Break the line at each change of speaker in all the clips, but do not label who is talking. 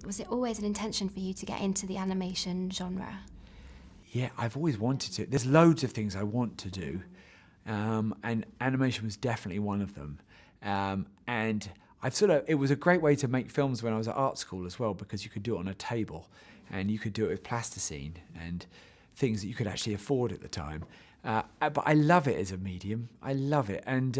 Was it always an intention for you to get into the animation genre?
Yeah, I've always wanted to. There's loads of things I want to do, and animation was definitely one of them. And it was a great way to make films when I was at art school as well, because you could do it on a table, and you could do it with plasticine and things that you could actually afford at the time. But I love it as a medium. I love it, and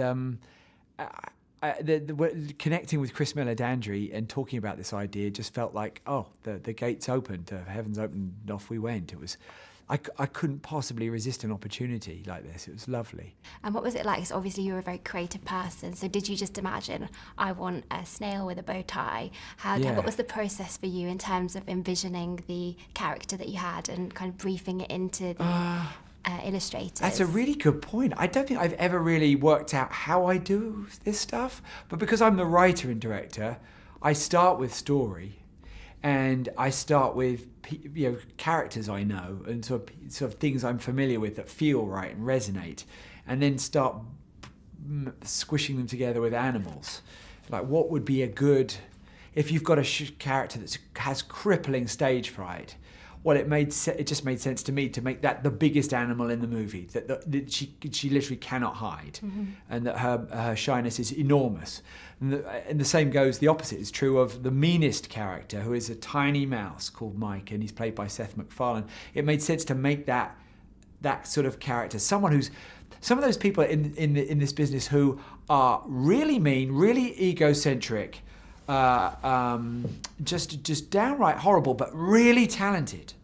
connecting with Chris Meledandri and talking about this idea just felt like, the gates opened, heavens opened, and off we went. It was. I couldn't possibly resist an opportunity like this. It was lovely.
And what was it like? 'Cause obviously you were a very creative person, so did you just imagine, I want a snail with a bow tie? What was the process for you in terms of envisioning the character that you had and kind of briefing it into the illustrators?
That's a really good point. I don't think I've ever really worked out how I do this stuff, but because I'm the writer and director, I start with story. And I start with characters I know and sort of things I'm familiar with that feel right and resonate, and then start squishing them together with animals. Like, what would be a good, if you've got a character that has crippling stage fright? Well, it just made sense to me to make that the biggest animal in the movie, that she literally cannot hide, and that her shyness is enormous. And the same goes, the opposite is true of the meanest character, who is a tiny mouse called Mike, and he's played by Seth MacFarlane. It made sense to make that sort of character, some of those people in this business who are really mean, really egocentric, just downright horrible, but really talented,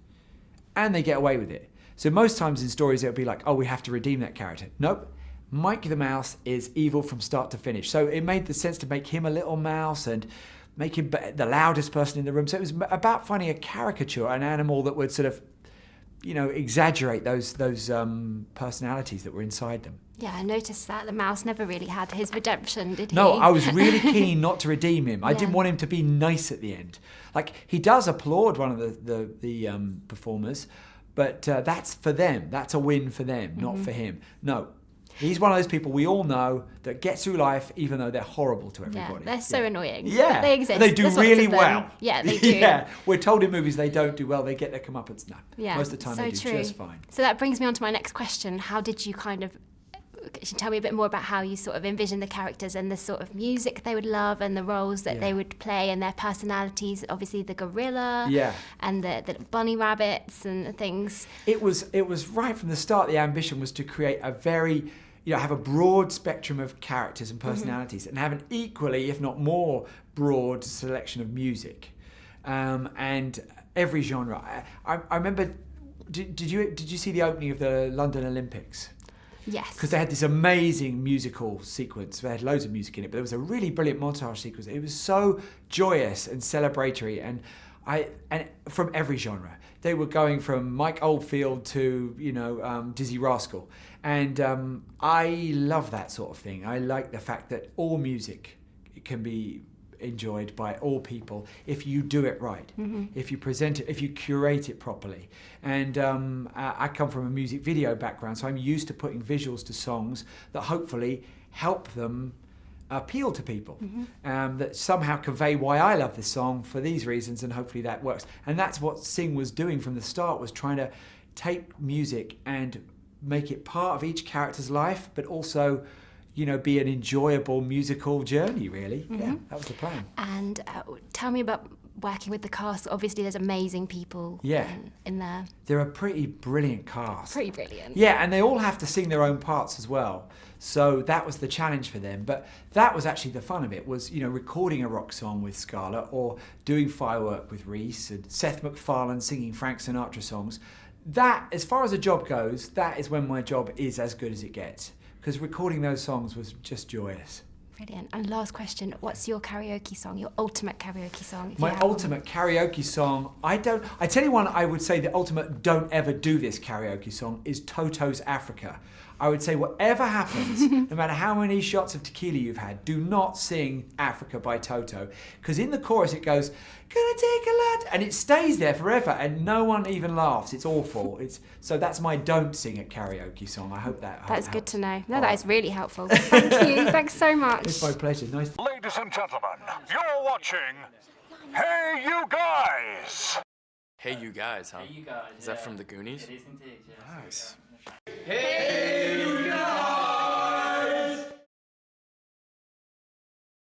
and they get away with it. So most times in stories it'll be like, we have to redeem that character. Nope, Mike the mouse is evil from start to finish. So it made the sense to make him a little mouse and make him the loudest person in the room. So it was about finding a caricature, an animal that would sort of, exaggerate those personalities that were inside them.
Yeah, I noticed that the mouse never really had his redemption, did he?
No, I was really keen not to redeem him. I didn't want him to be nice at the end. Like, he does applaud one of the performers, but that's for them. That's a win for them, not for him. No, he's one of those people we all know that get through life even though they're horrible to everybody.
Yeah, they're so annoying.
Yeah,
but they exist.
They do really well.
Yeah, they do.
Yeah, we're told in movies they don't do well. They get their comeuppance. No, most of the time
so
they do just fine.
So that brings me on to my next question. How did you can you tell me a bit more about how you sort of envision the characters and the sort of music they would love and the roles that they would play and their personalities? Obviously the gorilla and the bunny rabbits and things.
It was right from the start. The ambition was to create a very, have a broad spectrum of characters and personalities, and have an equally, if not more, broad selection of music, and every genre. I remember. Did you see the opening of the London Olympics?
Yes.
Because they had this amazing musical sequence. They had loads of music in it, but there was a really brilliant montage sequence. It was so joyous and celebratory, and from every genre. They were going from Mike Oldfield to Dizzy Rascal, and I love that sort of thing. I like the fact that all music can be enjoyed by all people if you do it right, if you present it, if you curate it properly. And I come from a music video background, so I'm used to putting visuals to songs that hopefully help them appeal to people, that somehow convey why I love this song for these reasons, and hopefully that works. And that's what Sing was doing from the start, was trying to take music and make it part of each character's life, but also be an enjoyable musical journey, really. Yeah, that was the plan.
And tell me about working with the cast. Obviously, there's amazing people in there.
They're a pretty brilliant cast.
Pretty brilliant.
Yeah, and they all have to sing their own parts as well. So that was the challenge for them. But that was actually the fun of it, was, recording a rock song with Scarlett, or doing Firework with Reese, and Seth MacFarlane singing Frank Sinatra songs. That, as far as a job goes, that is when my job is as good as it gets. Because recording those songs was just joyous.
Brilliant. And last question, what's your karaoke song, your ultimate karaoke song?
My ultimate karaoke song, I tell you one, I would say the ultimate don't ever do this karaoke song is Toto's Africa. I would say whatever happens, no matter how many shots of tequila you've had, do not sing Africa by Toto. Because in the chorus it goes, gonna take a lot, and it stays there forever, and no one even laughs. It's awful. So that's my don't sing it karaoke song. I hope that
That's
helps.
good to know. No, that is really helpful. Thank you. Thanks so much.
It's my pleasure. Nice.
Ladies and gentlemen, you're watching Hey, you guys!
Hey, you guys, huh?
Hey, you guys.
Is that from the Goonies?
It is indeed, yes.
Nice.
Hey,